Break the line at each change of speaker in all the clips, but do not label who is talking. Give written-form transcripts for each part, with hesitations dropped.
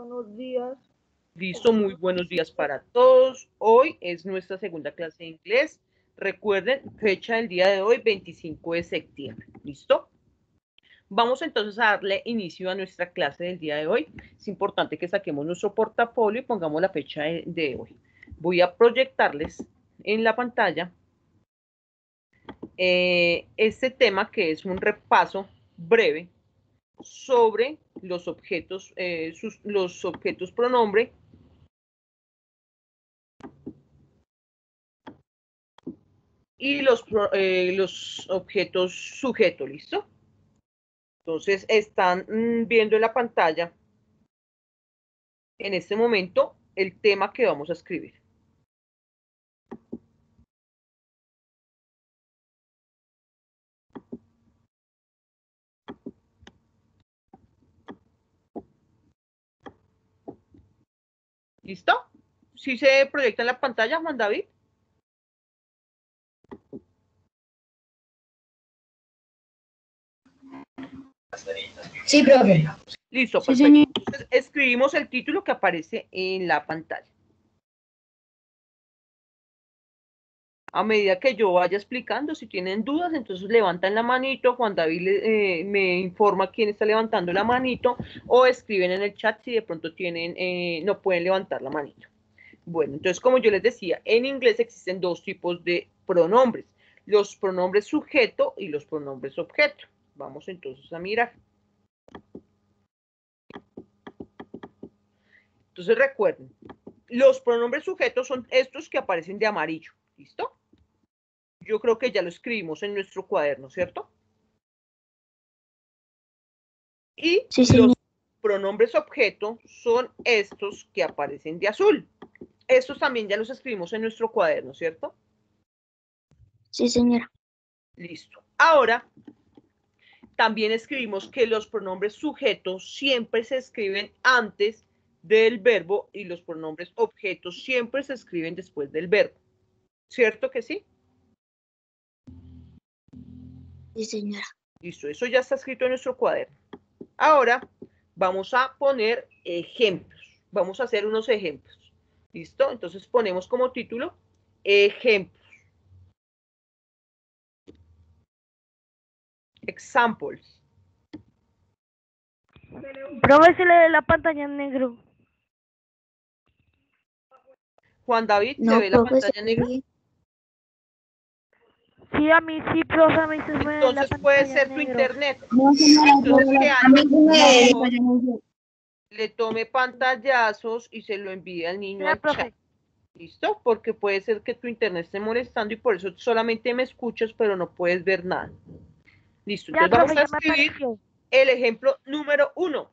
buenos días.
Listo, muy buenos días para todos. Hoy es nuestra segunda clase de inglés. Recuerden, fecha del día de hoy, 25 de septiembre. ¿Listo? Vamos entonces a darle inicio a nuestra clase del día de hoy. Es importante que saquemos nuestro portafolio y pongamos la fecha de hoy. Voy a proyectarles en la pantalla este tema que es un repaso breve sobre los objetos, los objetos pronombre y los objetos sujeto, ¿listo? Entonces están viendo en la pantalla en este momento el tema que vamos a escribir. ¿Listo? ¿Sí se proyecta en la pantalla, Juan David?
Sí, profe.
Listo,
Sí,
perfecto.
señor.
Entonces escribimos el título que aparece en la pantalla. A medida que yo vaya explicando, si tienen dudas, entonces levantan la manito, Juan David me informa quién está levantando la manito, o escriben en el chat si de pronto tienen, no pueden levantar la manito. Bueno, entonces como yo les decía, en inglés existen dos tipos de pronombres, los pronombres sujeto y los pronombres objeto. Vamos entonces a mirar. Entonces recuerden, los pronombres sujetos son estos que aparecen de amarillo, ¿listo? Yo creo que ya lo escribimos en nuestro cuaderno, ¿cierto? Y
Sí, señor.
los pronombres objeto son estos que aparecen de azul. Estos también ya los escribimos en nuestro cuaderno, ¿cierto?
Sí, señora.
Listo. Ahora, también escribimos que los pronombres sujetos siempre se escriben antes del verbo y los pronombres objetos siempre se escriben después del verbo. ¿Cierto que sí?
Sí, señora.
Listo, eso ya está escrito en nuestro cuaderno. Ahora vamos a poner ejemplos. Vamos a hacer unos ejemplos. ¿Listo? Entonces ponemos como título ejemplos. Examples.
Profe, se le ve la pantalla en negro.
Juan David, ¿se
No,
ve la
profe,
pantalla negra?
Sí, a mí sí, profe, a mí se me ve la
Entonces puede
pantalla en
ser tu
negro.
internet.
No, señora,
Entonces que
a mí
alguien le tome pantallazos y se lo envíe al niño
Mira,
al chat.
profe.
¿Listo? Porque puede ser que tu internet esté molestando y por eso solamente me escuchas, pero no puedes ver nada. Listo,
Ya,
entonces vamos
profe,
a
ya me
escribir
apareció.
el ejemplo número 1.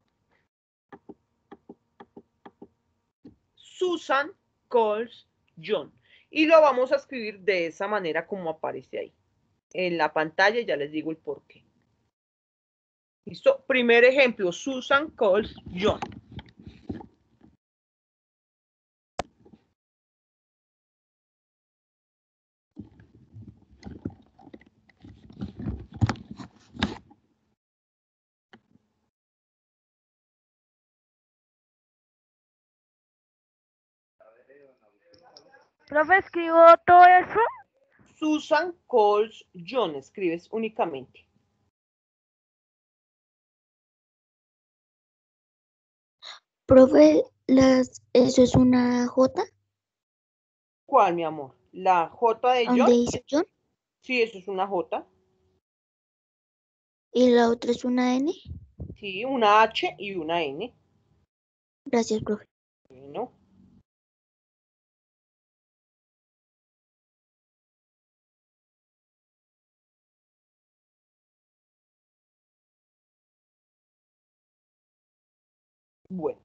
Susan calls John. Y lo vamos a escribir de esa manera como aparece ahí. En la pantalla ya les digo el por qué. ¿Listo? Primer ejemplo, Susan calls John.
Profe, escribo todo eso.
Susan calls John. Escribes únicamente.
Profe, ¿eso es una J?
¿Cuál, mi amor? ¿La J de John?
¿Dónde dice John?
Sí, eso es una J.
¿Y la otra es una N?
Sí, una H y una N.
Gracias, profe.
Bueno. Bueno,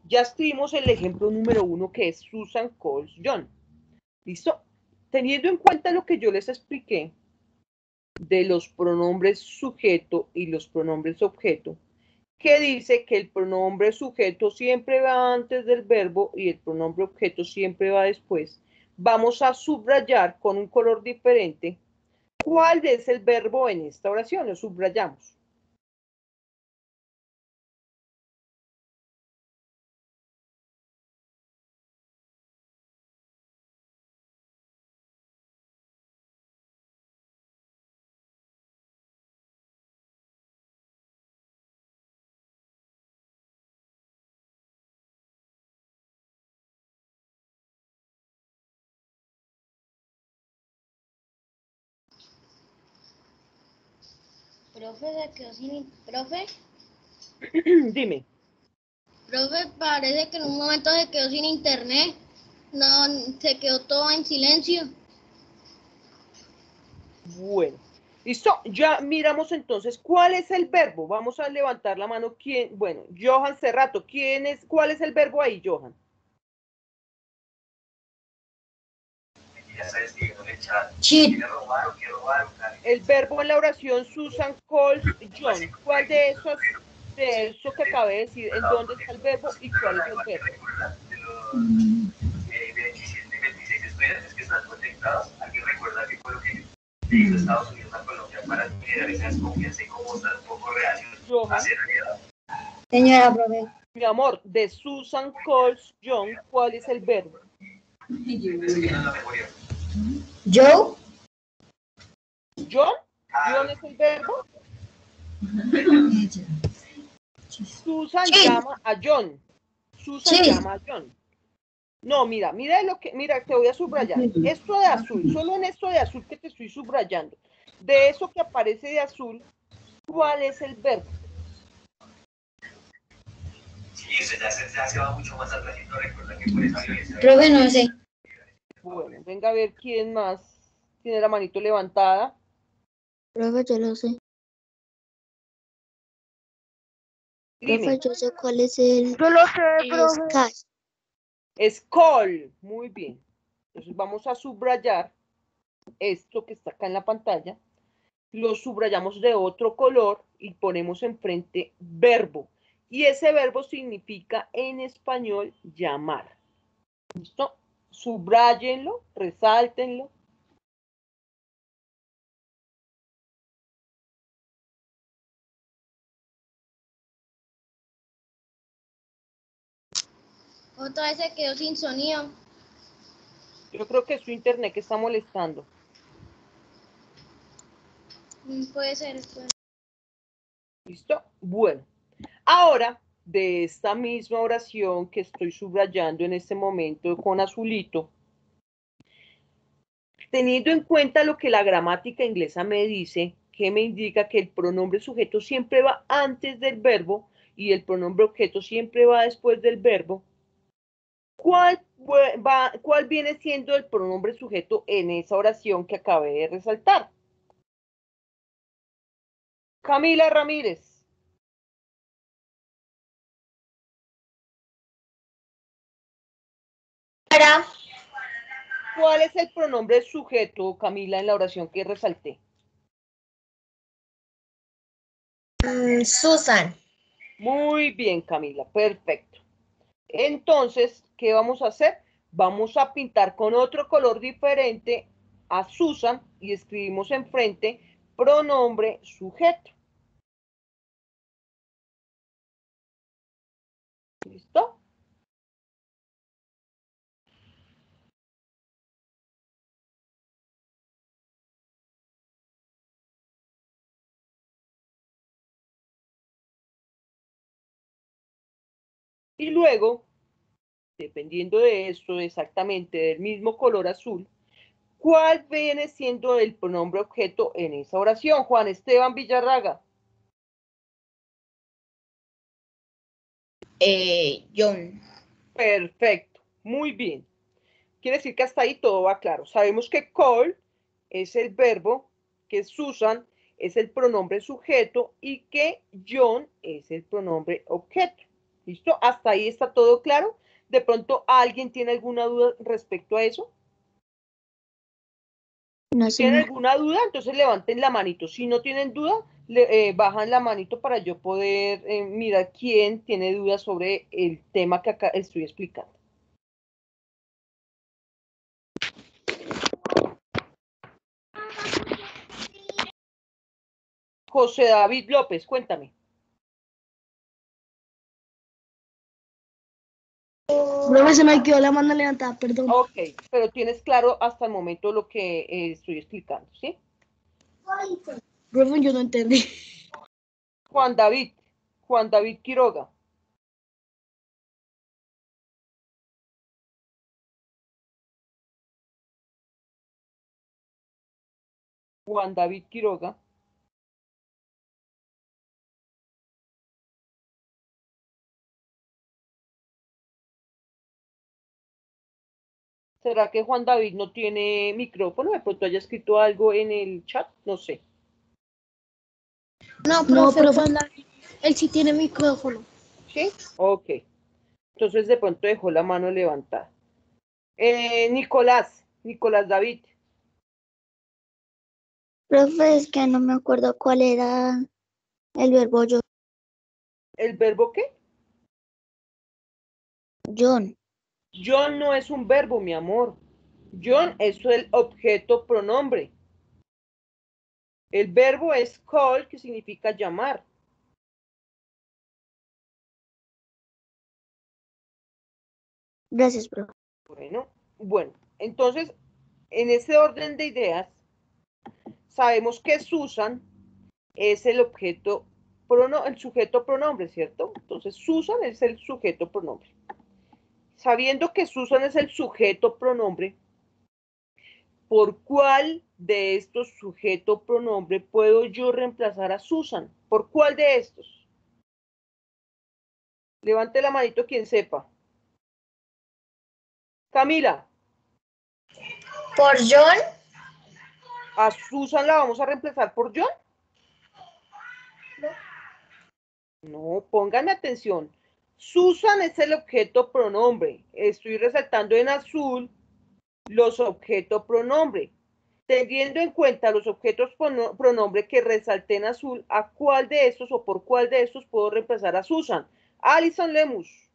ya escribimos el ejemplo número 1 que es Susan calls John. ¿Listo? Teniendo en cuenta lo que yo les expliqué de los pronombres sujeto y los pronombres objeto, que dice que el pronombre sujeto siempre va antes del verbo y el pronombre objeto siempre va después, vamos a subrayar con un color diferente cuál es el verbo en esta oración. Lo subrayamos.
Profe, se quedó sin... Profe,
Dime.
profe, parece que en un momento se quedó sin internet. No, se quedó todo en silencio.
Bueno. Listo, ya miramos entonces cuál es el verbo. Vamos a levantar la mano. ¿Quién? Bueno, Johan Cerrato. ¿Cuál es el verbo ahí, Johan?
Cheat.
El verbo en la oración Susan calls John. ¿Cuál de eso que acabé de decir? ¿En dónde está el verbo y cuál es el verbo?
27 y 26 estudiantes que están conectados. ¿Alguien recuerda qué fue lo que hizo Estados Unidos a Colombia para generar esa desconfianza y cómo estar un poco reacios
Johan.
hacia realidad?
Señora, profe.
Mi amor, de Susan calls John, ¿cuál es el verbo?
Despejan la memoria.
Joe.
¿John? ¿John es el verbo? Susan
Sí.
llama a John. Susan
Sí.
llama a John. No, mira, te voy a subrayar. Esto de azul, solo en esto de azul que te estoy subrayando. De eso que aparece de azul, ¿cuál es el verbo?
Sí, eso ya se va mucho más atrás y no recuerda que por esa violencia.
Profe, no sé.
Bueno, venga a ver quién más tiene la manito levantada.
Profe, yo lo sé.
Dime.
Profe, yo sé cuál es el
Yo lo sé, profe.
cash.
Es call. Muy bien. Entonces vamos a subrayar esto que está acá en la pantalla. Lo subrayamos de otro color y ponemos enfrente verbo. Y ese verbo significa en español llamar. ¿Listo? Subrayenlo, resáltenlo.
Otra vez se quedó sin sonido.
Yo creo que es su internet que está molestando.
Puede ser.
¿Listo? Bueno. Ahora, de esta misma oración que estoy subrayando en este momento con azulito, teniendo en cuenta lo que la gramática inglesa me dice, que me indica que el pronombre sujeto siempre va antes del verbo y el pronombre objeto siempre va después del verbo, ¿cuál viene siendo el pronombre sujeto en esa oración que acabé de resaltar? Camila Ramírez. ¿Cuál es el pronombre sujeto, Camila, en la oración que resalté?
Susan.
Muy bien, Camila, perfecto. Entonces, ¿qué vamos a hacer? Vamos a pintar con otro color diferente a Susan y escribimos enfrente pronombre sujeto. ¿Listo? Y luego, dependiendo de esto, exactamente del mismo color azul, ¿cuál viene siendo el pronombre objeto en esa oración? Juan Esteban Villarraga.
John.
Perfecto, muy bien. Quiere decir que hasta ahí todo va claro. Sabemos que call es el verbo, que Susan es el pronombre sujeto y que John es el pronombre objeto. ¿Listo? Hasta ahí está todo claro. ¿De pronto alguien tiene alguna duda respecto a eso?
No,
Si tienen
señora.
alguna duda, entonces levanten la manito. Si no tienen duda, bajan la manito para yo poder mirar quién tiene dudas sobre el tema que acá estoy explicando. José David López, cuéntame.
Profe, se me quedó la mano levantada, perdón.
Ok, pero tienes claro hasta el momento lo que estoy explicando, ¿sí?
Profe, yo no entendí.
Juan David Quiroga. Juan David Quiroga. ¿Será que Juan David no tiene micrófono? De pronto haya escrito algo en el chat, no sé.
No, profe, él sí tiene micrófono.
¿Sí? Ok. Entonces de pronto dejó la mano levantada. Nicolás David.
Profe, es que no me acuerdo cuál era el verbo yo.
¿El verbo qué?
John.
John no es un verbo, mi amor. John es el objeto pronombre. El verbo es call, que significa llamar.
Gracias, profe.
Bueno, entonces, en ese orden de ideas, sabemos que Susan es el objeto, el sujeto pronombre, ¿cierto? Entonces, Susan es el sujeto pronombre. Sabiendo que Susan es el sujeto pronombre, ¿por cuál de estos sujeto pronombre puedo yo reemplazar a Susan? ¿Por cuál de estos? Levante la manito quien sepa. Camila.
¿Por John?
¿A Susan la vamos a reemplazar por John? No, pónganme atención. Susan es el objeto pronombre. Estoy resaltando en azul los objetos pronombre. Teniendo en cuenta los objetos pronombre que resalté en azul, ¿a cuál de estos o por cuál de estos puedo reemplazar a Susan? Alison Lemus.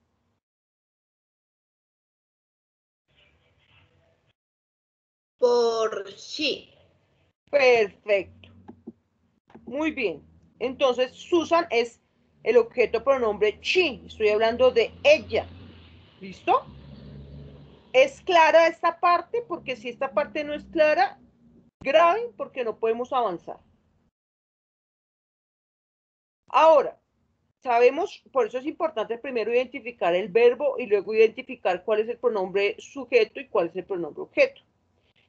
Por she.
Perfecto. Muy bien. Entonces, Susan es el objeto pronombre she. Estoy hablando de ella. ¿Listo? ¿Es clara esta parte? Porque si esta parte no es clara, grave, porque no podemos avanzar. Ahora, sabemos, por eso es importante primero identificar el verbo y luego identificar cuál es el pronombre sujeto y cuál es el pronombre objeto.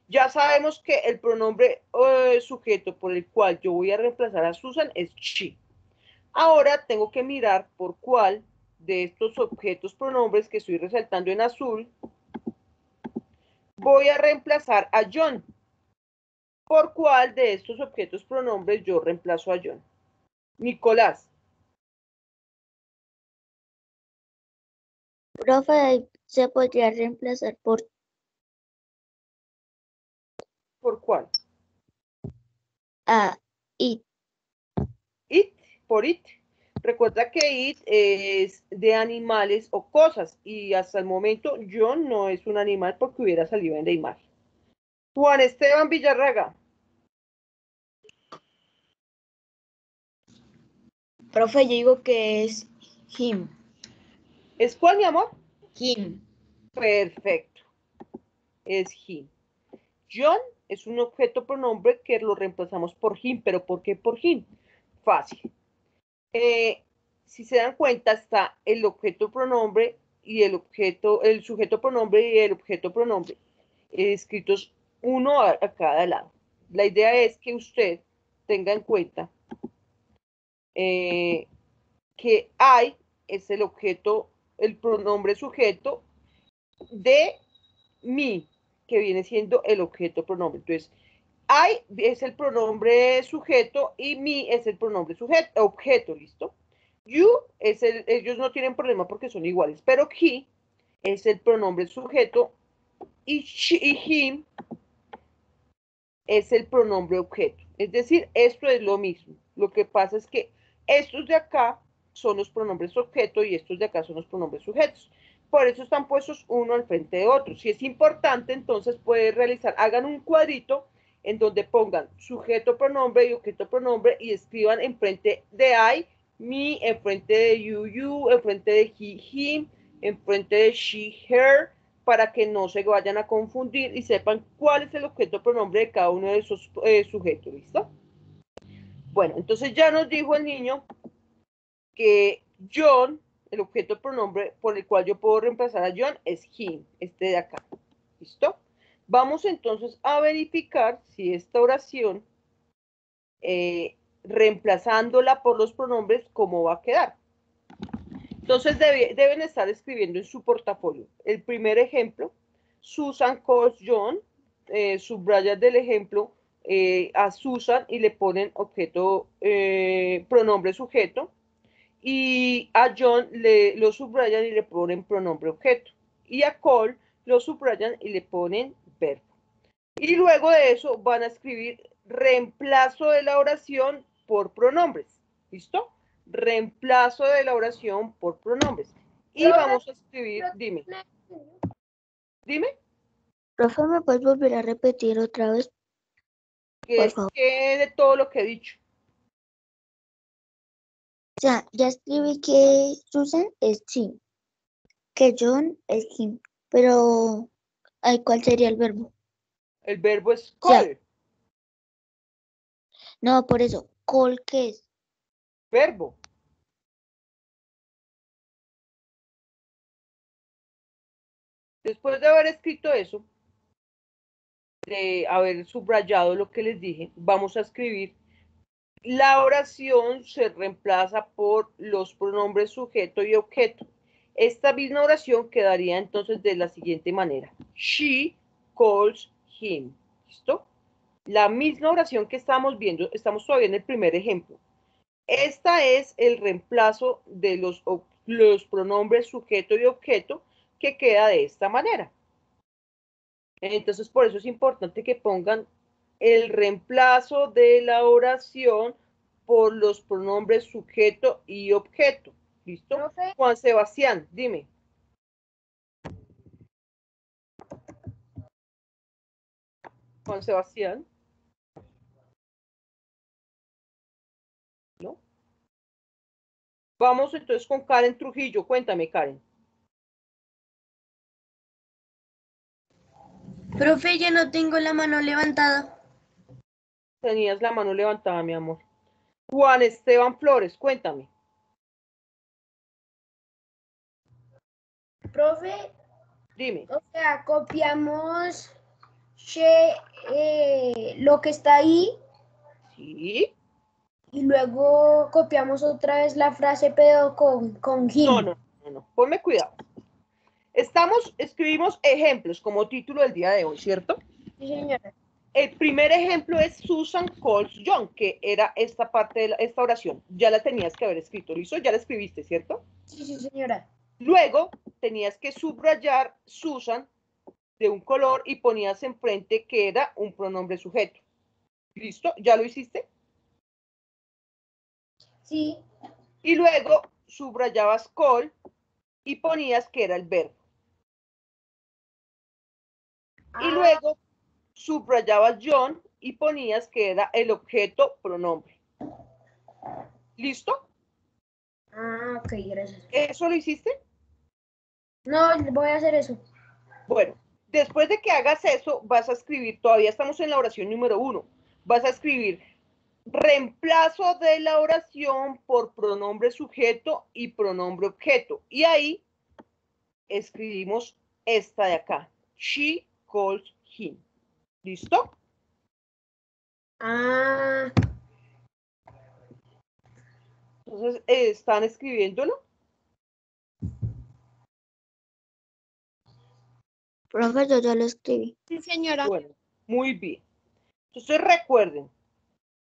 Ya sabemos que el pronombre sujeto por el cual yo voy a reemplazar a Susan es she. Ahora tengo que mirar por cuál de estos objetos pronombres que estoy resaltando en azul voy a reemplazar a John. ¿Por cuál de estos objetos pronombres yo reemplazo a John? Nicolás.
Profe, se podría reemplazar por
¿Por cuál?
it.
It, por it. Recuerda que it es de animales o cosas y hasta el momento John no es un animal porque hubiera salido en la imagen. Juan Esteban Villarraga.
Profe, yo digo que es him.
¿Es cuál, mi amor?
Him.
Perfecto. Es him. John es un objeto pronombre que lo reemplazamos por him, pero ¿por qué por him? Fácil. Si se dan cuenta, está el objeto pronombre y el sujeto pronombre y el objeto pronombre escritos uno a cada lado. La idea es que usted tenga en cuenta que I es el objeto, el pronombre sujeto de me, que viene siendo el objeto pronombre. Entonces, I es el pronombre sujeto y me es el pronombre sujeto, objeto, ¿listo? You es ellos no tienen problema porque son iguales, pero he es el pronombre sujeto y she y him es el pronombre objeto. Es decir, esto es lo mismo. Lo que pasa es que estos de acá son los pronombres objeto y estos de acá son los pronombres sujetos. Por eso están puestos uno al frente de otro. Si es importante, entonces pueden realizar, hagan un cuadrito en donde pongan sujeto pronombre y objeto pronombre y escriban enfrente de I, me, enfrente de you, enfrente de he, him, enfrente de she, her, para que no se vayan a confundir y sepan cuál es el objeto pronombre de cada uno de esos sujetos, ¿listo? Bueno, entonces ya nos dijo el niño que John, el objeto pronombre por el cual yo puedo reemplazar a John es him, este de acá, ¿listo? Vamos entonces a verificar si esta oración, reemplazándola por los pronombres, cómo va a quedar. Entonces deben estar escribiendo en su portafolio. El primer ejemplo Susan calls John, subrayas del ejemplo a Susan y le ponen objeto, pronombre sujeto, y a John lo subrayan y le ponen pronombre objeto, y a call lo subrayan y le ponen verbo. Y luego de eso van a escribir reemplazo de la oración por pronombres. ¿Listo? Reemplazo de la oración por pronombres. Y vamos a escribir, dime. Dime.
Profe, ¿me puedes volver a repetir otra vez? Por favor.
¿Qué de todo lo que he dicho?
O sea, ya escribí que Susan es she, que John es him, pero ¿cuál sería el verbo?
El verbo es call.
No, por eso, call, ¿qué es?
Verbo. Después de haber escrito eso, de haber subrayado lo que les dije, vamos a escribir. La oración se reemplaza por los pronombres sujeto y objeto. Esta misma oración quedaría entonces de la siguiente manera. She calls him. ¿Listo? La misma oración que estamos viendo, estamos todavía en el primer ejemplo. Esta es el reemplazo de los pronombres sujeto y objeto que queda de esta manera. Entonces, por eso es importante que pongan el reemplazo de la oración por los pronombres sujeto y objeto. ¿Listo?
Profe.
Juan Sebastián, dime. Juan Sebastián. ¿No? Vamos entonces con Karen Trujillo. Cuéntame, Karen.
Profe, ya no tengo la mano levantada.
Tenías la mano levantada, mi amor. Juan Esteban Flores, cuéntame.
Profe,
Dime.
o sea, copiamos lo que está ahí
Sí.
y luego copiamos otra vez la frase, pero con him.
No. Ponme cuidado. Escribimos ejemplos como título del día de hoy, ¿cierto?
Sí, señora.
El primer ejemplo es Susan calls John, que era esta parte de esta oración. Ya la tenías que haber escrito, ¿listo? Ya la escribiste, ¿cierto?
Sí, señora.
Luego tenías que subrayar Susan de un color y ponías enfrente que era un pronombre sujeto. ¿Listo? ¿Ya lo hiciste?
Sí.
Y luego subrayabas call y ponías que era el verbo. Y luego subrayabas John y ponías que era el objeto pronombre. ¿Listo?
Ok, gracias.
¿Eso lo hiciste?
No, voy a hacer eso.
Bueno, después de que hagas eso, vas a escribir, todavía estamos en la oración número 1, vas a escribir reemplazo de la oración por pronombre sujeto y pronombre objeto. Y ahí escribimos esta de acá. She calls him. ¿Listo? Entonces, ¿están escribiéndolo?
Profe, yo ya lo escribí.
Sí, señora.
Bueno, muy bien. Entonces, recuerden.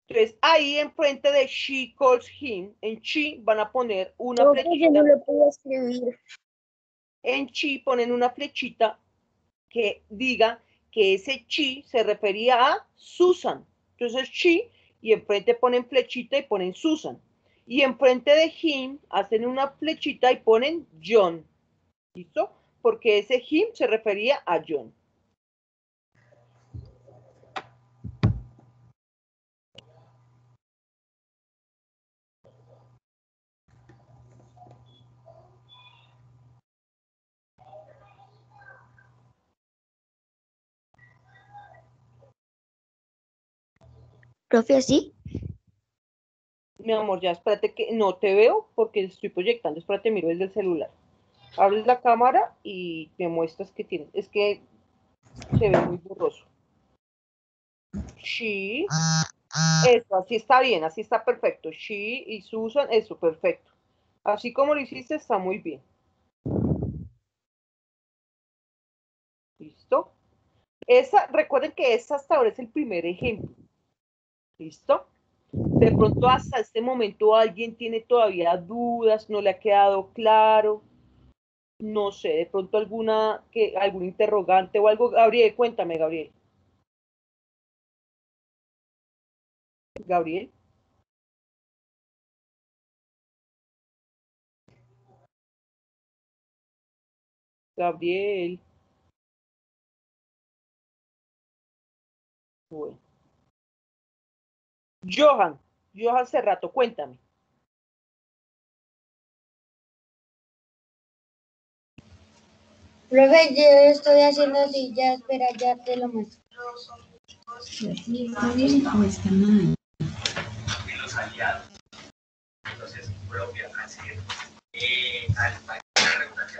Entonces, ahí enfrente de she calls him, en she van a poner una flechita.
Yo no lo puedo escribir.
En she ponen una flechita que diga que ese she se refería a Susan. Entonces, she, y enfrente ponen flechita y ponen Susan. Y enfrente de him hacen una flechita y ponen John. ¿Listo? Porque ese him se refería a John.
Profe, ¿sí?
Mi amor, ya espérate que no te veo porque estoy proyectando. Espérate, miro desde el celular. Abres la cámara y me muestras que tienes. Es que se ve muy borroso. She. Eso, así está bien, así está perfecto. She y Susan, eso, perfecto. Así como lo hiciste, está muy bien. ¿Listo? Recuerden que hasta ahora es el primer ejemplo. ¿Listo? De pronto hasta este momento alguien tiene todavía dudas, no le ha quedado claro. No sé, de pronto algún interrogante o algo. Gabriel, cuéntame, Gabriel. Gabriel. Gabriel. Bueno. Johan Cerrato, cuéntame.
Profe, yo estoy haciendo así, ya espera, ya te lo muestro.
¿Sí está bien o está mal?
Y los aliados. Entonces, propia, así es.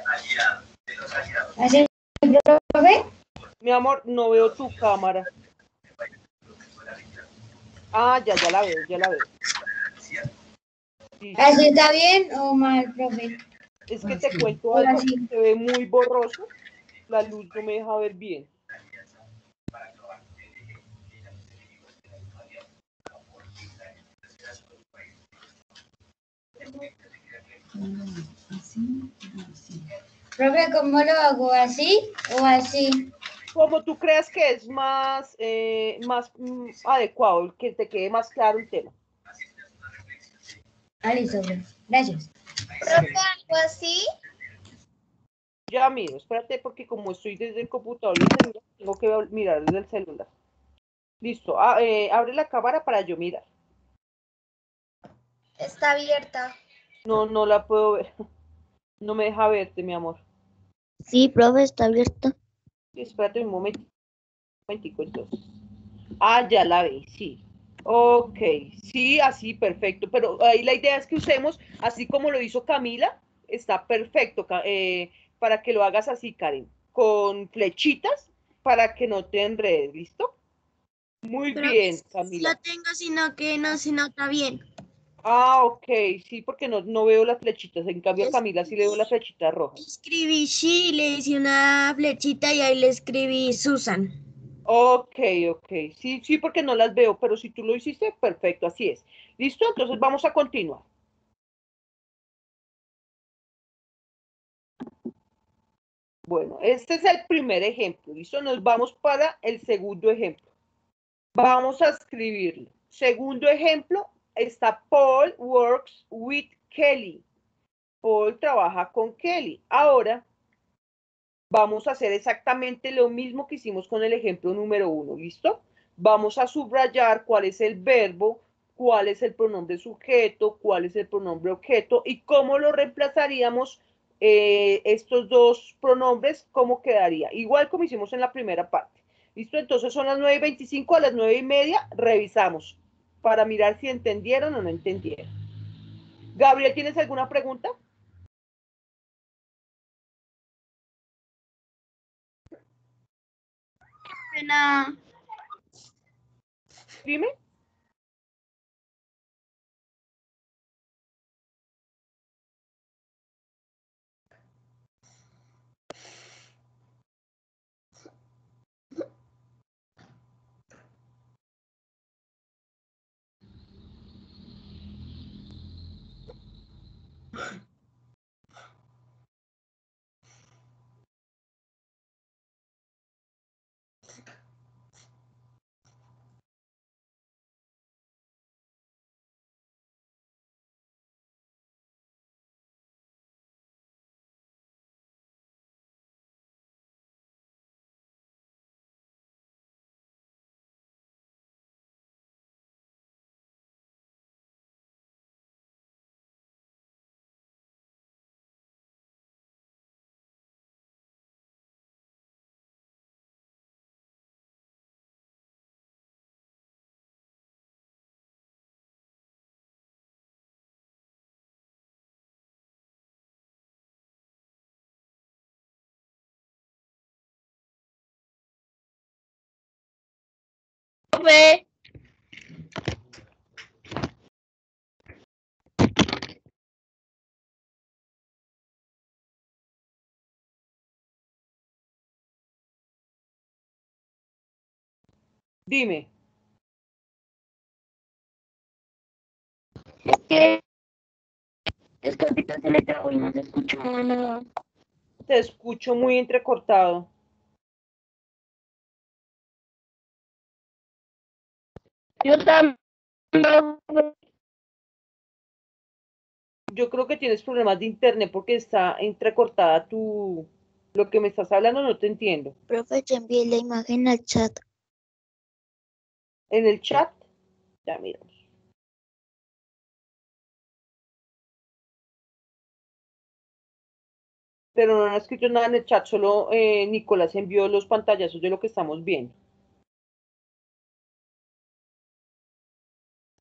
Aliado, de los aliados.
¿Así, profe?
Mi amor, no veo tu cámara. Ah, ya la veo, ya la veo. Sí.
¿Así está bien o mal, profe?
Es que te cuento algo, se ve muy borroso. La luz no me deja ver bien.
Así.
Profe, ¿cómo lo hago? ¿Así o así?
Como tú creas que es más adecuado, que te quede más claro el tema.
Listo, profe. Gracias.
Profe, algo así.
Ya miro, espérate porque como estoy desde el computador y el celular, tengo que mirar desde el celular. Listo, abre la cámara para yo mirar.
Está abierta.
No la puedo ver. No me deja verte, mi amor.
Sí, profe, está abierta.
Espérate un momentico entonces. Ya la ve, sí. Ok, sí, así, perfecto. Pero ahí la idea es que usemos, así como lo hizo Camila, está perfecto, para que lo hagas así, Karen, con flechitas para que no te enredes, ¿listo? Muy bien, Camila.
Lo tengo, sino que no se nota bien.
Ok, sí, porque no veo las flechitas. En cambio, a Camila sí le veo las flechitas rojas.
Escribí sí, le hice una flechita y ahí le escribí Susan.
Ok. Sí, porque no las veo, pero si tú lo hiciste, perfecto, así es. ¿Listo? Entonces vamos a continuar. Bueno, este es el primer ejemplo. ¿Listo? Nos vamos para el segundo ejemplo. Vamos a escribirlo. Segundo ejemplo, está Paul works with Kelly. Paul trabaja con Kelly. Ahora, vamos a hacer exactamente lo mismo que hicimos con el ejemplo número 1, ¿listo? Vamos a subrayar cuál es el verbo, cuál es el pronombre sujeto, cuál es el pronombre objeto y cómo lo reemplazaríamos estos dos pronombres, cómo quedaría. Igual como hicimos en la primera parte. ¿Listo? Entonces son las 9:25, a las 9:30 revisamos para mirar si entendieron o no entendieron. Gabriel, ¿tienes alguna pregunta? Dime.
Profe.
Dime.
Es que ahorita se le trabó y no se escuchó nada.
Te escucho muy entrecortado.
Yo también.
Yo creo que tienes problemas de internet porque está entrecortada lo que me estás hablando, no te entiendo.
Profe, yo envié la imagen al chat.
En el chat, ya miramos. Pero no han escrito nada en el chat, solo Nicolás envió los pantallazos de lo que estamos viendo.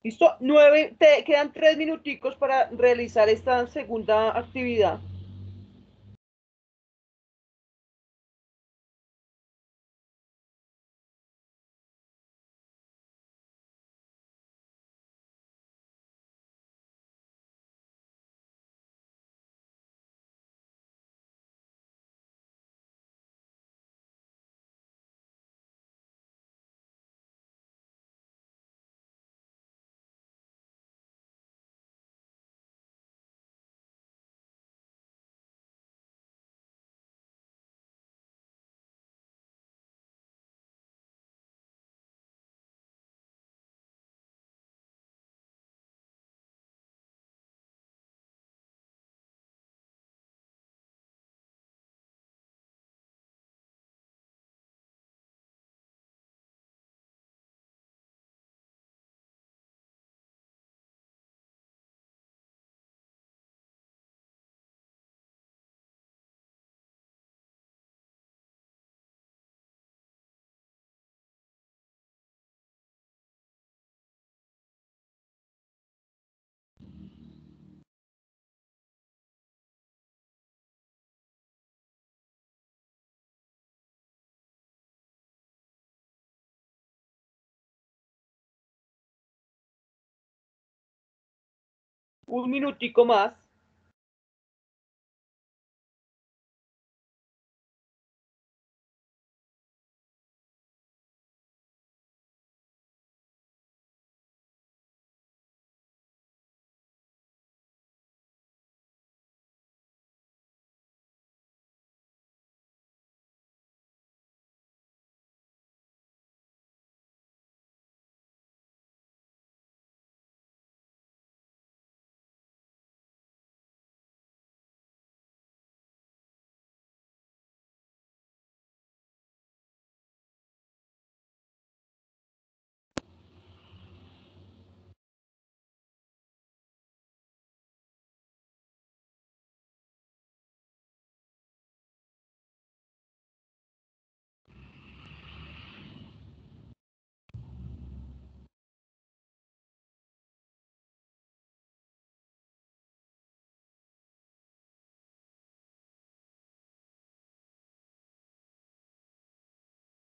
¿Listo? Te quedan 3 minuticos para realizar esta segunda actividad. Un minutico más.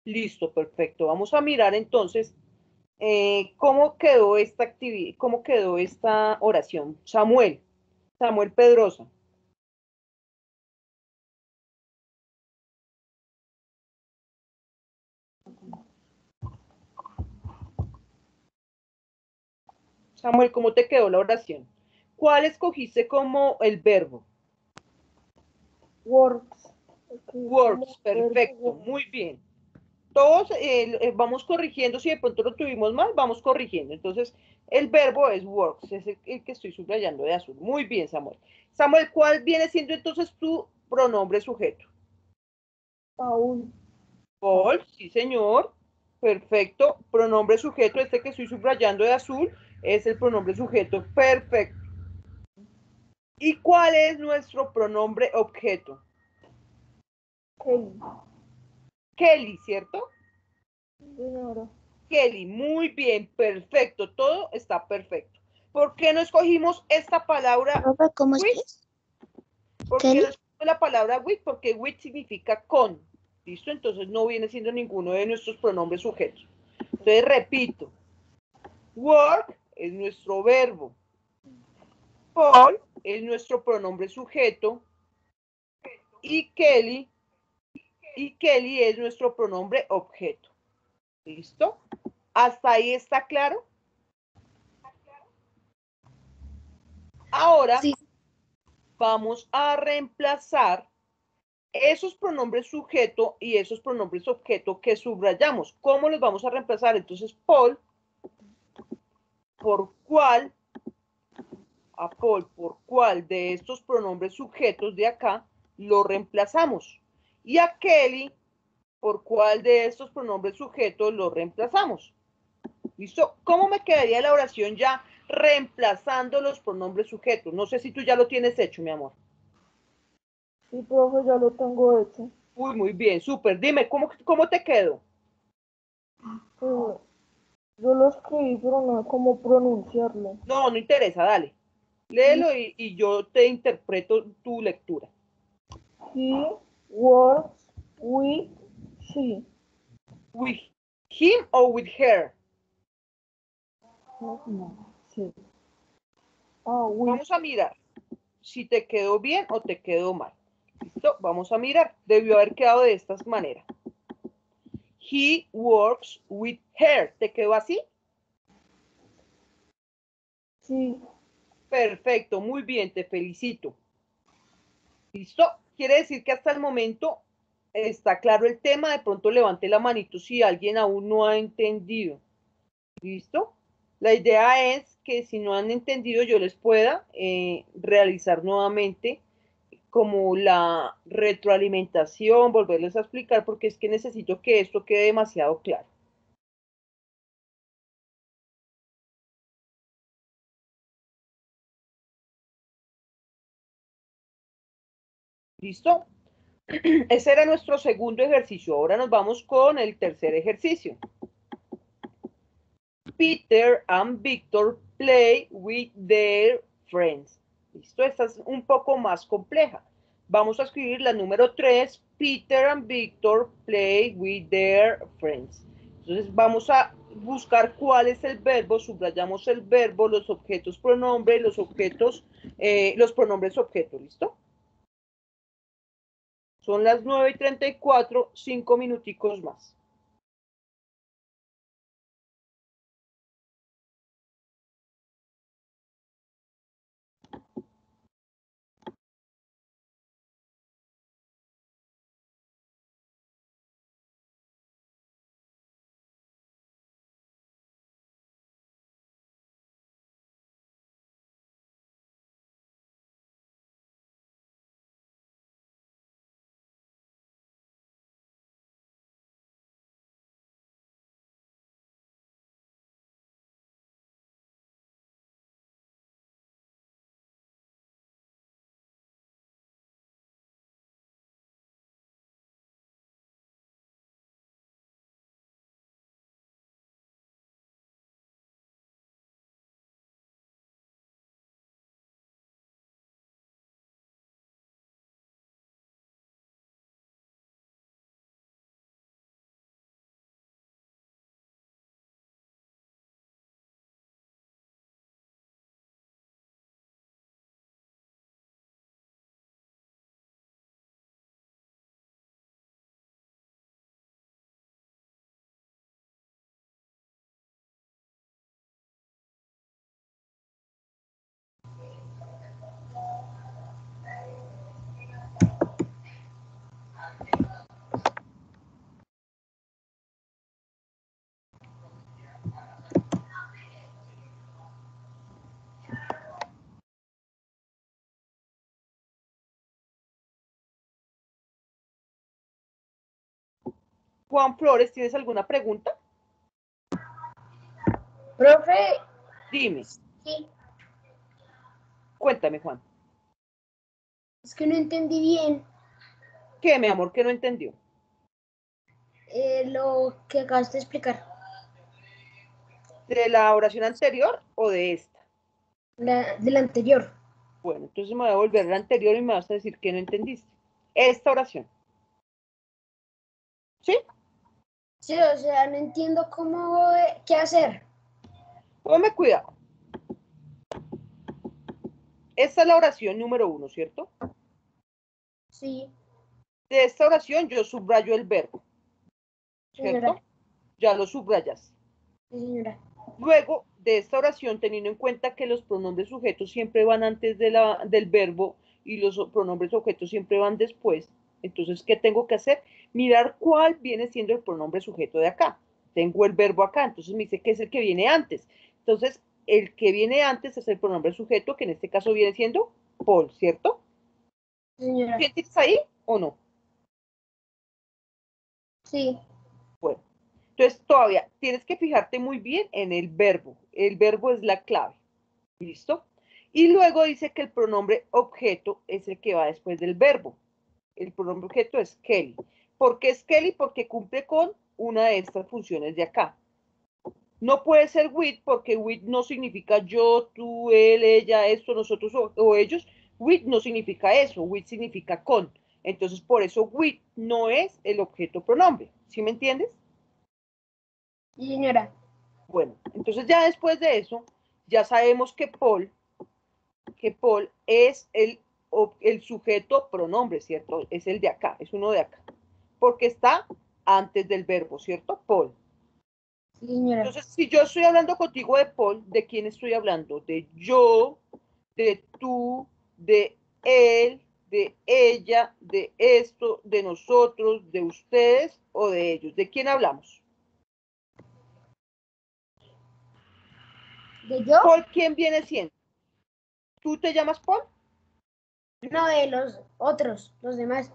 Listo, perfecto. Vamos a mirar entonces cómo quedó esta actividad, cómo quedó esta oración. Samuel Pedrosa. Samuel, ¿cómo te quedó la oración? ¿Cuál escogiste como el verbo?
Works.
Works, perfecto, muy bien. Todos vamos corrigiendo, si de pronto lo tuvimos mal, vamos corrigiendo. Entonces, el verbo es works, es el que estoy subrayando de azul. Muy bien, Samuel. Samuel, ¿cuál viene siendo entonces tu pronombre sujeto?
Paul.
Paul, sí, señor. Perfecto. Pronombre sujeto, este que estoy subrayando de azul, es el pronombre sujeto. Perfecto. ¿Y cuál es nuestro pronombre objeto?
Kelly.
Kelly, ¿cierto?
Señora.
Kelly, muy bien, perfecto, todo está perfecto. ¿Por qué no escogimos esta palabra
Profe, ¿cómo es que
with?
es?
¿Por qué
Kelly.
no escogimos la palabra with? Porque with significa con, ¿listo? Entonces no viene siendo ninguno de nuestros pronombres sujetos. Entonces repito, work es nuestro verbo, Paul es nuestro pronombre sujeto y Kelly es nuestro pronombre objeto. ¿Listo? ¿Hasta ahí está claro? Ahora
Sí.
vamos a reemplazar esos pronombres sujeto y esos pronombres objeto que subrayamos. ¿Cómo los vamos a reemplazar? Entonces, Paul, ¿por cuál? A Paul, ¿por cuál de estos pronombres sujetos de acá lo reemplazamos? Y a Kelly, ¿por cuál de estos pronombres sujetos lo reemplazamos? ¿Listo? ¿Cómo me quedaría la oración ya reemplazando los pronombres sujetos? No sé si tú ya lo tienes hecho, mi amor.
Sí, profe, ya lo tengo hecho.
Uy, muy bien, súper. Dime, ¿cómo te quedó?
Yo lo escribí, pero no sé cómo pronunciarlo.
No, no interesa, dale. Léelo y yo te interpreto tu lectura.
He works with she.
¿With him o with her?
No, sí. Ah, with.
Vamos a mirar si te quedó bien o te quedó mal. ¿Listo? Vamos a mirar. Debió haber quedado de esta manera. He works with her. ¿Te quedó así?
Sí.
Perfecto, muy bien, te felicito. ¿Listo? Quiere decir que hasta el momento está claro el tema. De pronto levante la manito si alguien aún no ha entendido. ¿Listo? La idea es que si no han entendido yo les pueda realizar nuevamente como la retroalimentación, volverles a explicar porque es que necesito que esto quede demasiado claro. ¿Listo? Ese era nuestro segundo ejercicio. Ahora nos vamos con el tercer ejercicio. Peter and Victor play with their friends. ¿Listo? Esta es un poco más compleja. Vamos a escribir la número 3. Peter and Victor play with their friends. Entonces vamos a buscar cuál es el verbo, subrayamos el verbo, los objetos pronombre, los objetos, los pronombres objeto. ¿Listo? Son las 9:34, 5 minuticos más. Juan Flores, ¿tienes alguna pregunta?
Profe,
Dime,
sí,
cuéntame, Juan.
es que no entendí bien
¿Qué, mi amor, que no entendió?
lo que acabas de explicar,
¿De la oración anterior o de esta?
de la anterior.
Bueno, entonces me voy a volver a la anterior y me vas a decir que no entendiste. Esta oración. ¿Sí?
Sí, o sea, no entiendo cómo, qué hacer.
Ponme cuidado. Esta es la oración número 1, ¿cierto?
Sí,
De esta oración yo subrayo el verbo,
señora.
¿cierto? Ya lo subrayas.
Sí, señora.
Luego de esta oración, teniendo en cuenta que los pronombres sujetos siempre van antes del verbo y los pronombres objetos siempre van después, entonces, ¿qué tengo que hacer? Mirar cuál viene siendo el pronombre sujeto de acá. Tengo el verbo acá, entonces me dice que es el que viene antes. Entonces, el que viene antes es el pronombre sujeto, que en este caso viene siendo Paul, ¿cierto?
Sí, señora.
¿Tienes ahí o no?
Sí.
Bueno, entonces todavía tienes que fijarte muy bien en el verbo. El verbo es la clave. ¿Listo? Y luego dice que el pronombre objeto es el que va después del verbo. El pronombre objeto es Kelly. ¿Por qué es Kelly? Porque cumple con una de estas funciones de acá. No puede ser with porque with no significa yo, tú, él, ella, esto, nosotros o ellos. With no significa eso. With significa con. Entonces, por eso with no es el objeto pronombre. ¿Sí me entiendes?
Sí, señora.
Bueno, entonces ya después de eso, ya sabemos que Paul es el sujeto pronombre, ¿cierto? Es el de acá, es uno de acá. Porque está antes del verbo, ¿cierto? Paul.
Sí, señora.
Entonces, si yo estoy hablando contigo de Paul, ¿de quién estoy hablando? De yo, de tú, de él, de ella, de esto, de nosotros, de ustedes o de ellos. ¿De quién hablamos?
¿De yo?
Paul, ¿quién viene siendo? ¿Tú te llamas Paul?
No, de los otros, los demás.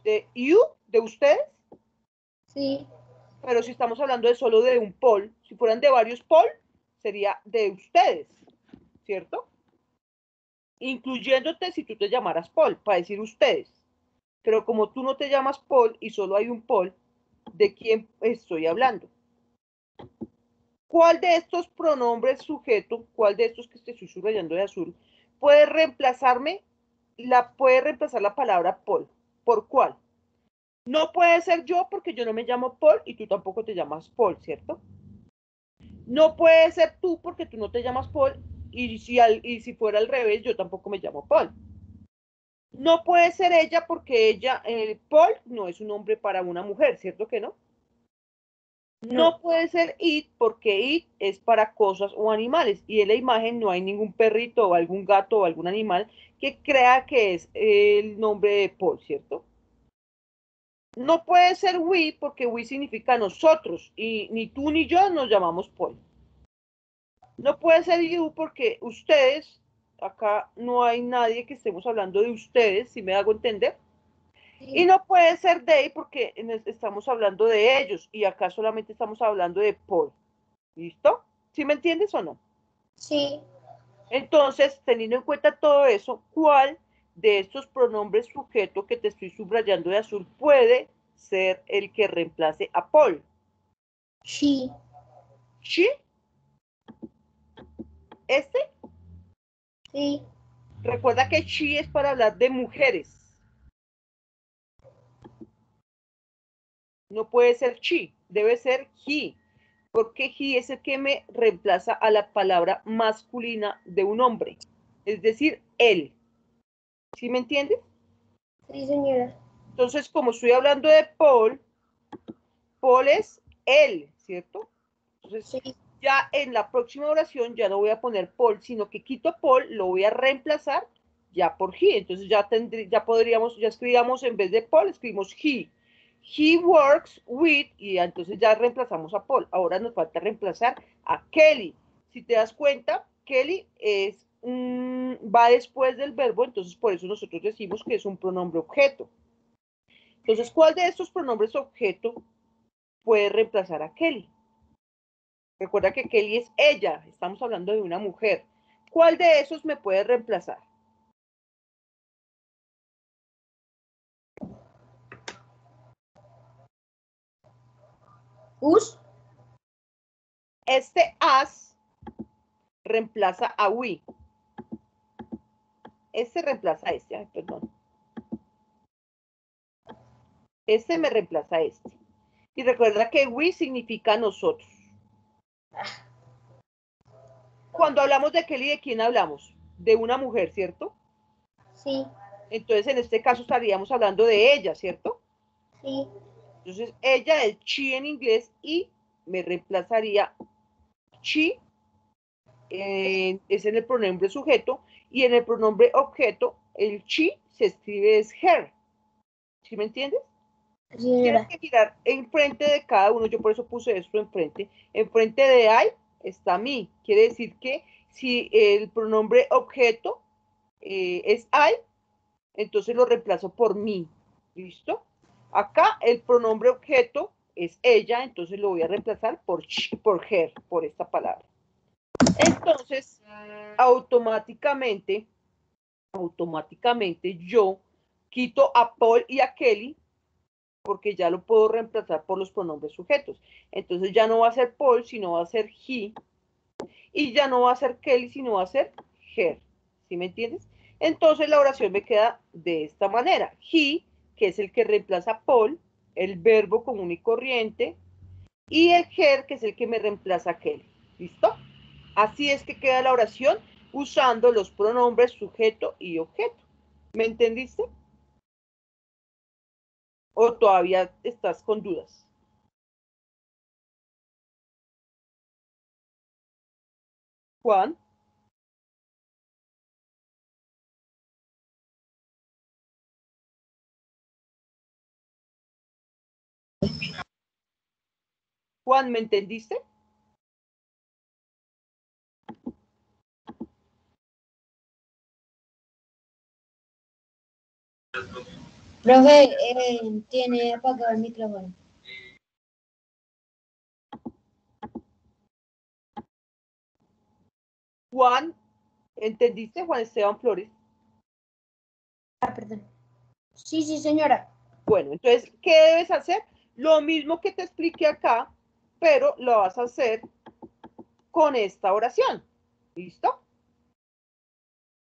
¿De you? ¿De ustedes?
Sí.
Pero si estamos hablando de solo de un Paul, si fueran de varios Paul, sería de ustedes, ¿cierto? Incluyéndote si tú te llamaras Paul, para decir ustedes. Pero como tú no te llamas Paul y solo hay un Paul, ¿de quién estoy hablando? ¿Cuál de estos pronombres sujeto, cuál de estos que te estoy subrayando de azul, puede reemplazar la palabra Paul? ¿Por cuál? No puede ser yo porque yo no me llamo Paul y tú tampoco te llamas Paul, ¿cierto? No puede ser tú porque tú no te llamas Paul y si fuera al revés, yo tampoco me llamo Paul. No puede ser ella porque ella, Paul no es un nombre para una mujer, ¿cierto que no? No puede ser it porque it es para cosas o animales y en la imagen no hay ningún perrito o algún gato o algún animal que crea que es el nombre de Paul, ¿cierto? No puede ser we porque we significa nosotros y ni tú ni yo nos llamamos Paul. No puede ser you porque ustedes, acá no hay nadie que estemos hablando de ustedes, si me hago entender. Y no puede ser they porque estamos hablando de ellos y acá solamente estamos hablando de Paul. ¿Listo? ¿Sí me entiendes o no?
Sí.
Entonces, teniendo en cuenta todo eso, ¿cuál de estos pronombres sujeto que te estoy subrayando de azul puede ser el que reemplace a Paul?
She.
¿Sí? ¿Este?
Sí.
Recuerda que she es para hablar de mujeres. No puede ser she, debe ser he, porque he es el que me reemplaza a la palabra masculina de un hombre, es decir, él. ¿Sí me entiendes?
Sí, señora.
Entonces, como estoy hablando de Paul, Paul es él, ¿cierto? Entonces,
Sí.
ya en la próxima oración ya no voy a poner Paul, sino que quito Paul, lo voy a reemplazar ya por he. Entonces ya escribíamos en vez de Paul, escribimos he. He works with, y entonces ya reemplazamos a Paul. Ahora nos falta reemplazar a Kelly. Si te das cuenta, Kelly va después del verbo, entonces por eso nosotros decimos que es un pronombre objeto. Entonces, ¿cuál de estos pronombres objeto puede reemplazar a Kelly? Recuerda que Kelly es ella, estamos hablando de una mujer. ¿Cuál de esos me puede reemplazar?
Us.
Este as reemplaza a we. Este reemplaza a este, ay, perdón. Este me reemplaza a este. Y recuerda que we significa nosotros. Cuando hablamos de Kelly, ¿de quién hablamos? De una mujer, ¿cierto?
Sí.
Entonces, en este caso estaríamos hablando de ella, ¿cierto?
Sí.
Entonces, ella es she en inglés y me reemplazaría she, es en el pronombre sujeto, y en el pronombre objeto, el she se escribe es her. ¿Sí me entiendes? Tienes que mirar enfrente de cada uno, yo por eso puse esto enfrente. Enfrente de I está me. Quiere decir que si el pronombre objeto es I, entonces lo reemplazo por me. ¿Listo? Acá el pronombre objeto es ella, entonces lo voy a reemplazar por she, por her, por esta palabra. Entonces, automáticamente yo quito a Paul y a Kelly porque ya lo puedo reemplazar por los pronombres sujetos. Entonces ya no va a ser Paul, sino va a ser he, y ya no va a ser Kelly, sino va a ser her. ¿Sí me entiendes? Entonces la oración me queda de esta manera. He, que es el que reemplaza a Paul, el verbo común y corriente, y el her, que es el que me reemplaza a Kelly. ¿Listo? Así es que queda la oración usando los pronombres sujeto y objeto. ¿Me entendiste? ¿O todavía estás con dudas? Juan. Juan, ¿me entendiste?
Profe, tiene apagado el micrófono.
Juan, ¿entendiste, Juan Esteban Flores?
Ah, perdón. Sí, señora.
Bueno, entonces, ¿qué debes hacer? Lo mismo que te expliqué acá, pero lo vas a hacer con esta oración. ¿Listo?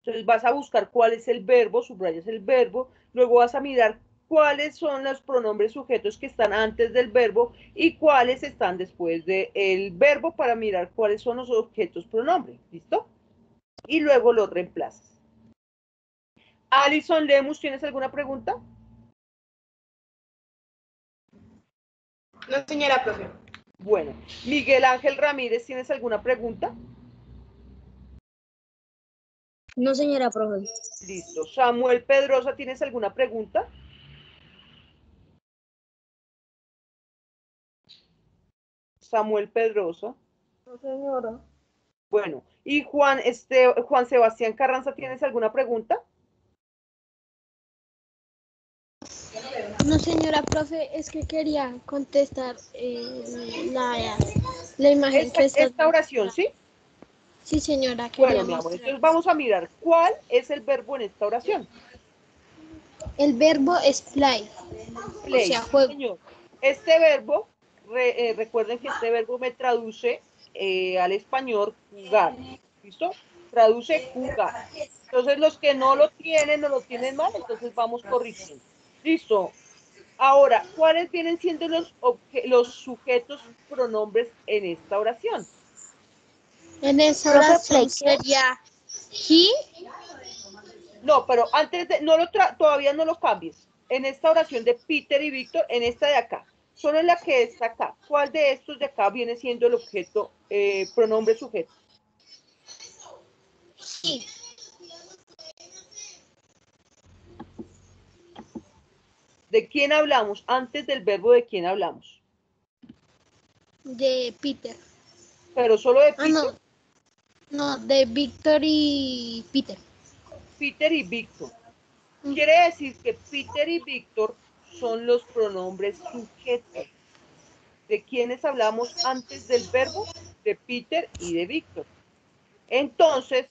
Entonces vas a buscar cuál es el verbo, subrayas el verbo, luego vas a mirar cuáles son los pronombres sujetos que están antes del verbo y cuáles están después del verbo para mirar cuáles son los objetos pronombres. ¿Listo? Y luego los reemplazas. Alison Lemus, ¿tienes alguna pregunta?
No, señora profe.
Bueno, Miguel Ángel Ramírez, ¿tienes alguna pregunta?
No, señora profe.
Listo. Samuel Pedrosa, ¿tienes alguna pregunta? Samuel Pedrosa.
No, señora.
Bueno, y Juan Sebastián Carranza, ¿tienes alguna pregunta?
No, señora profe, es que quería contestar la imagen que está.
Esta oración, ¿sí?
Sí, señora,
Bueno,
quería
mi amor,
mostrar.
entonces vamos a mirar cuál es el verbo en esta oración.
El verbo es play.
Play,
O sea,
sí,
juego.
señor. Este verbo, recuerden que este verbo me traduce al español jugar. ¿Listo? Traduce jugar. Entonces, los que no lo tienen mal, entonces vamos corrigiendo. Listo. Ahora, ¿cuáles vienen siendo los sujetos pronombres en esta oración?
En esa
Profe,
oración
play, ¿qué?
sería he.
No, pero antes de, todavía no lo cambies. En esta oración de Peter y Víctor, en esta de acá, solo en la que está acá, ¿cuál de estos de acá viene siendo el objeto, pronombre sujeto?
He.
¿De quién hablamos? Antes del verbo, ¿de quién hablamos?
De Peter.
Pero solo de Peter.
No. No, de Víctor y Peter.
Peter y Víctor. Quiere decir que Peter y Víctor son los pronombres sujetos. ¿De quiénes hablamos antes del verbo? De Peter y de Víctor. Entonces,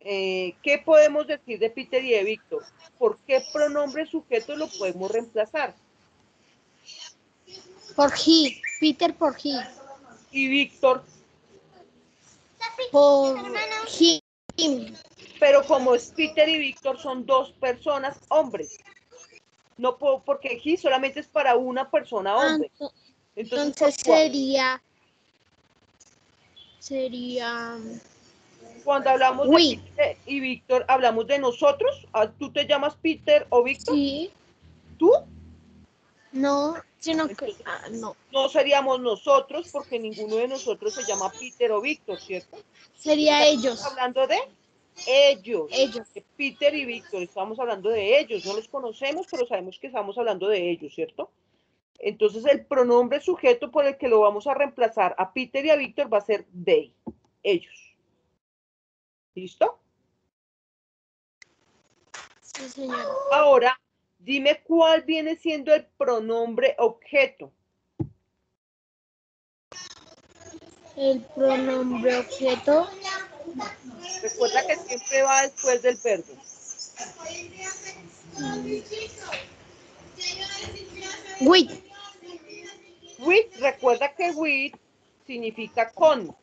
¿qué podemos decir de Peter y de Víctor? ¿Por qué pronombre sujeto lo podemos reemplazar?
Por he. Peter por he.
Y Víctor.
Por him.
Pero como es Peter y Víctor son dos personas hombres. No puedo, porque he solamente es para una persona hombre.
Entonces sería
cuando hablamos de Peter y Víctor, ¿hablamos de nosotros? ¿Tú te llamas Peter o Víctor?
Sí.
¿Tú?
No, sino que no.
No seríamos nosotros porque ninguno de nosotros se llama Peter o Víctor, ¿cierto?
Sería ellos.
Estamos hablando de ellos.
Ellos.
De Peter y Víctor, estamos hablando de ellos. No los conocemos, pero sabemos que estamos hablando de ellos, ¿cierto? Entonces el pronombre sujeto por el que lo vamos a reemplazar a Peter y a Víctor va a ser they, ellos. ¿Listo?
Sí, señora.
Ahora, dime cuál viene siendo el pronombre objeto.
El pronombre objeto.
Recuerda que siempre va después del verbo.
With.
With, recuerda que with significa con.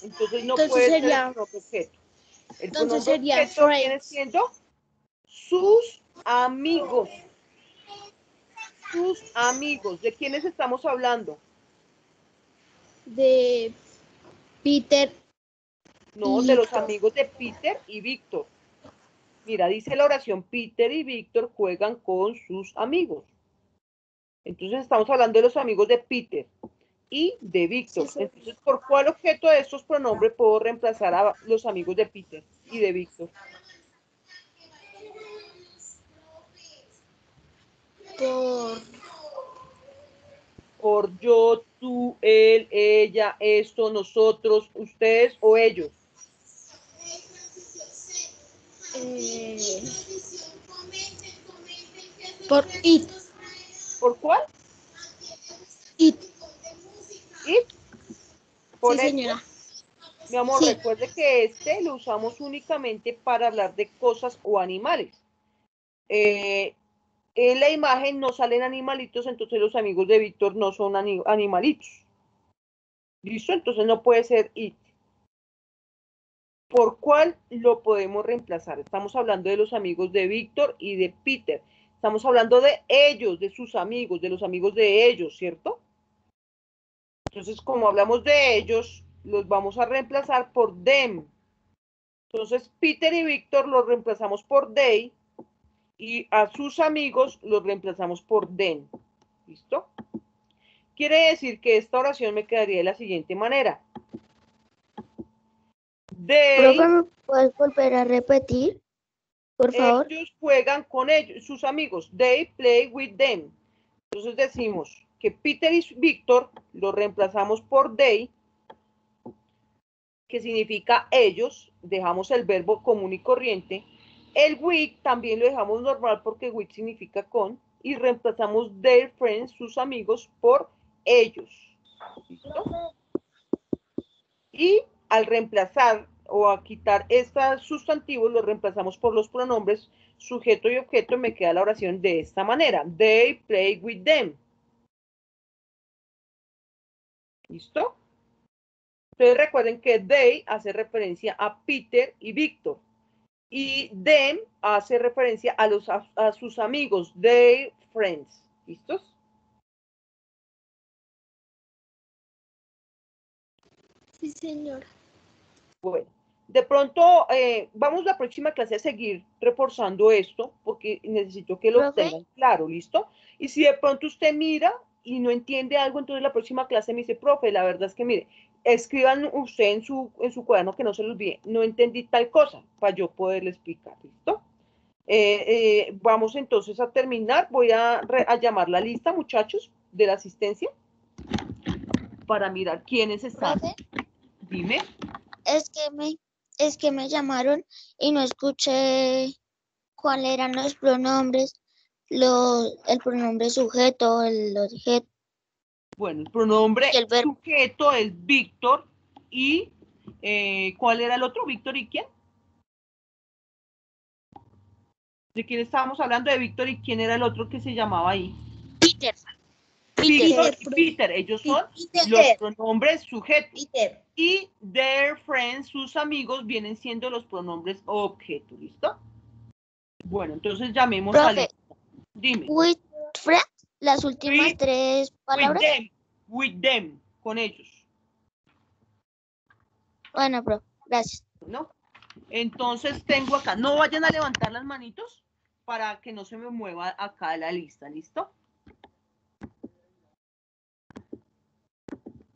Entonces no puede ser el pronombre objeto. El pronombre objeto viene siendo sus amigos. Sus amigos. ¿De quiénes estamos hablando?
De Peter.
No, de los amigos de Peter y Víctor. Mira, dice la oración, Peter y Víctor juegan con sus amigos. Entonces estamos hablando de los amigos de Peter y de Víctor. Sí, sí. Entonces, ¿por cuál objeto de estos pronombres puedo reemplazar a los amigos de Peter y de Víctor? Por yo, tú, él, ella, esto, nosotros, ustedes o ellos.
Por it.
¿Por cuál?
It.
¿It?
Sí, señora.
Mi amor, sí. Recuerde que este lo usamos únicamente para hablar de cosas o animales. En la imagen no salen animalitos, entonces los amigos de Víctor no son animalitos. ¿Listo? Entonces no puede ser it. ¿Por cuál lo podemos reemplazar? Estamos hablando de los amigos de Víctor y de Peter. Estamos hablando de ellos, de sus amigos, de los amigos de ellos, ¿cierto? Entonces, como hablamos de ellos, los vamos a reemplazar por them. Entonces, Peter y Víctor los reemplazamos por they y a sus amigos los reemplazamos por them. ¿Listo? Quiere decir que esta oración me quedaría de la siguiente manera.
They, ¿me puedes volver a repetir, por favor?
Ellos juegan con ellos, sus amigos. They play with them. Entonces decimos que Peter y Víctor lo reemplazamos por they, que significa ellos. Dejamos el verbo común y corriente. El with también lo dejamos normal porque with significa con. Y reemplazamos their friends, sus amigos, por ellos. ¿Listo? Y al reemplazar o a quitar estos sustantivos, los reemplazamos por los pronombres sujeto y objeto, me queda la oración de esta manera. They play with them. ¿Listo? Entonces recuerden que they hace referencia a Peter y Víctor. Y them hace referencia a sus amigos, their friends. ¿Listos?
Sí, señora.
Bueno, de pronto vamos la próxima clase a seguir reforzando esto porque necesito que lo tengan claro, ¿listo? Y si de pronto usted mira y no entiende algo, entonces la próxima clase me dice, profe, la verdad es que mire, escriban usted en su cuaderno que no se lo olvide, no entendí tal cosa, para yo poderle explicar, ¿listo? Vamos entonces a terminar, voy a llamar la lista, muchachos, de la asistencia, para mirar quiénes están.
¿Profe?
Dime.
Es que me llamaron y no escuché cuáles eran los pronombres, el pronombre sujeto, el objeto.
Bueno, el pronombre sujeto es Víctor y ¿cuál era el otro? ¿Víctor y quién? ¿De quién estábamos hablando? De Víctor y quién era el otro que se llamaba ahí.
Peter.
Víctor y Peter, ellos son los pronombres sujetos. Peter. Y their friends, sus amigos, vienen siendo los pronombres objetos, ¿listo? Bueno, entonces llamemos a lista. Dime.
With friends, las últimas tres palabras.
With them, con ellos.
Bueno, bro, gracias.
¿No? Entonces tengo acá, no vayan a levantar las manitos, para que no se me mueva acá la lista, ¿listo?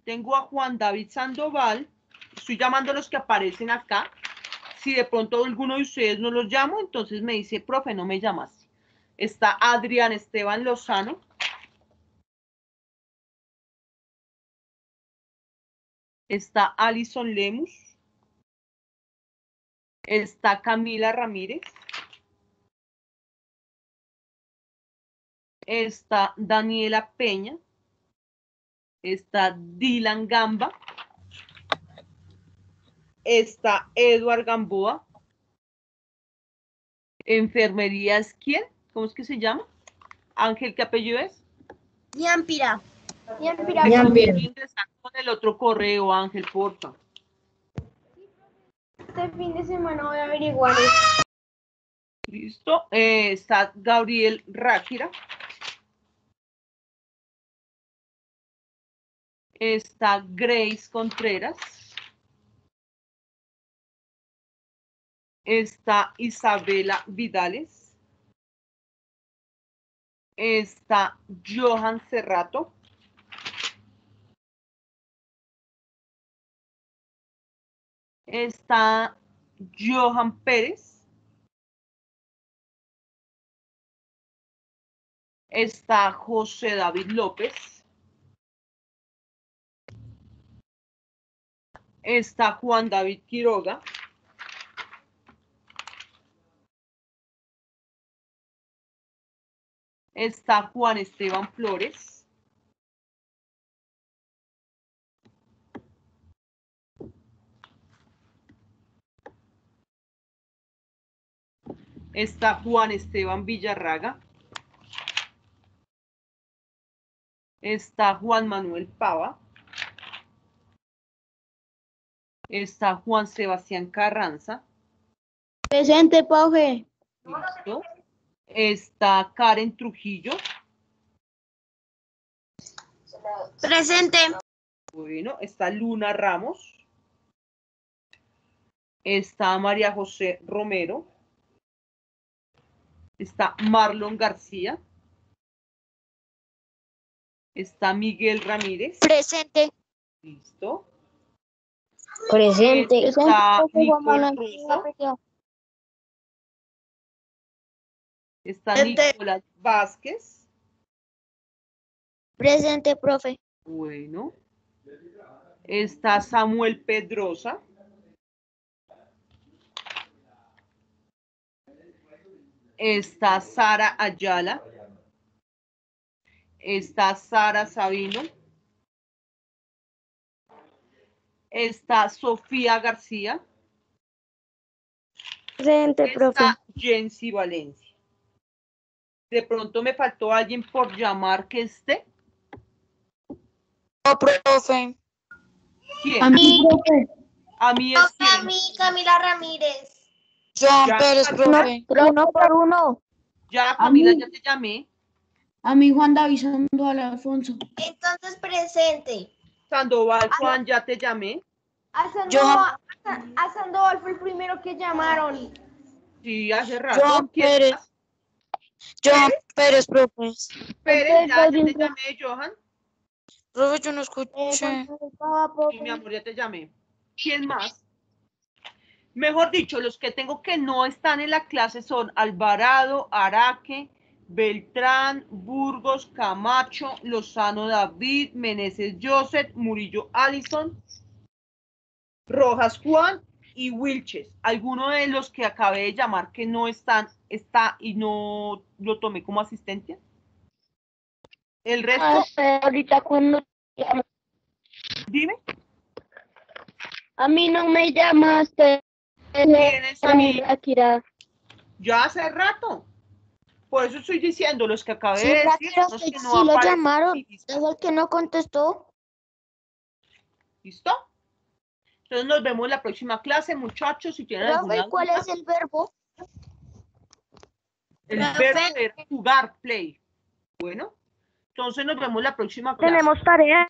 Tengo a Juan David Sandoval, estoy llamando a los que aparecen acá. Si de pronto alguno de ustedes no los llamo, entonces me dice, profe, no me llamaste. Está Adrián Esteban Lozano. Está Alison Lemus. Está Camila Ramírez. Está Daniela Peña. Está Dylan Gamba. Está Edward Gamboa. Enfermería es ¿quién? ¿Cómo es que se llama? Ángel, ¿qué apellido es?
Ñampira.
Ingresar con el otro correo, Ángel, porfa.
Este fin de semana voy a averiguar.
Listo. Está Gabriel Ráquira. Está Grace Contreras. Está Isabela Vidales. Está Johan Cerrato. Está Johan Pérez. Está José David López. Está Juan David Quiroga. Está Juan Esteban Flores. Está Juan Esteban Villarraga. Está Juan Manuel Pava. Está Juan Sebastián Carranza.
Presente, profe.
Listo. Está Karen Trujillo.
Presente.
Bueno, está Luna Ramos. Está María José Romero. Está Marlon García. Está Miguel Ramírez.
Presente.
Listo.
Presente.
Está Nicole Russo. Está Nicolás Vázquez.
Presente, profe.
Bueno. Está Samuel Pedrosa. Está Sara Ayala. Está Sara Sabino. Está Sofía García.
Presente, profe.
Está Jensi Valencia. De pronto me faltó alguien por llamar que esté.
Oh, profe.
¿Quién?
A mí, profe.
A mí es quién.
Camila Ramírez.
Joan
Ya,
Pérez, profe.
Uno por uno.
Ya, Camila, ya te llamé.
A mí Juan David Sandoval Alfonso.
Entonces presente.
Sandoval, Juan, ya te llamé.
A Sandoval fue el primero que llamaron.
Sí, hace rato.
Joan
¿Quién
Pérez.
más?
Joan Pérez, profe.
Pérez, ya te llamé, Johan.
Profe, yo no escuché.
Sí, mi amor, ya te llamé. ¿Quién más? Mejor dicho, los que tengo que no están en la clase son Alvarado, Araque, Beltrán, Burgos, Camacho, Lozano David, Meneses Joseph, Murillo Alison, Rojas Juan y Wilches. Alguno de los que acabé de llamar que no están, está y no lo tomé como asistencia. El resto,
Ahorita cuando
dime.
a mí no me llamaste.
¿Tienes a mí?
Akira.
Ya hace rato. Por eso estoy diciendo, los que acabé
Sí,
de decir,
pero
los
sí,
que
sí
no
lo
aparecen
llamaron.
en mi lista.
Es el que no contestó.
¿Listo? Entonces nos vemos la próxima clase, muchachos. Si tienen
Profe,
alguna
¿cuál
duda,
es el verbo?
el
Profe.
verbo es jugar, play. Bueno, entonces nos vemos la próxima clase.
¿Tenemos tarea?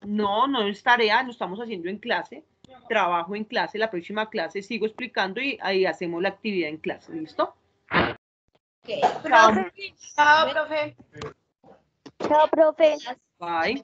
No, no es tarea, lo estamos haciendo en clase. Trabajo en clase, la próxima clase sigo explicando y ahí hacemos la actividad en clase. ¿Listo? Chao.
Chao, profe.
Chao, profe.
Bye.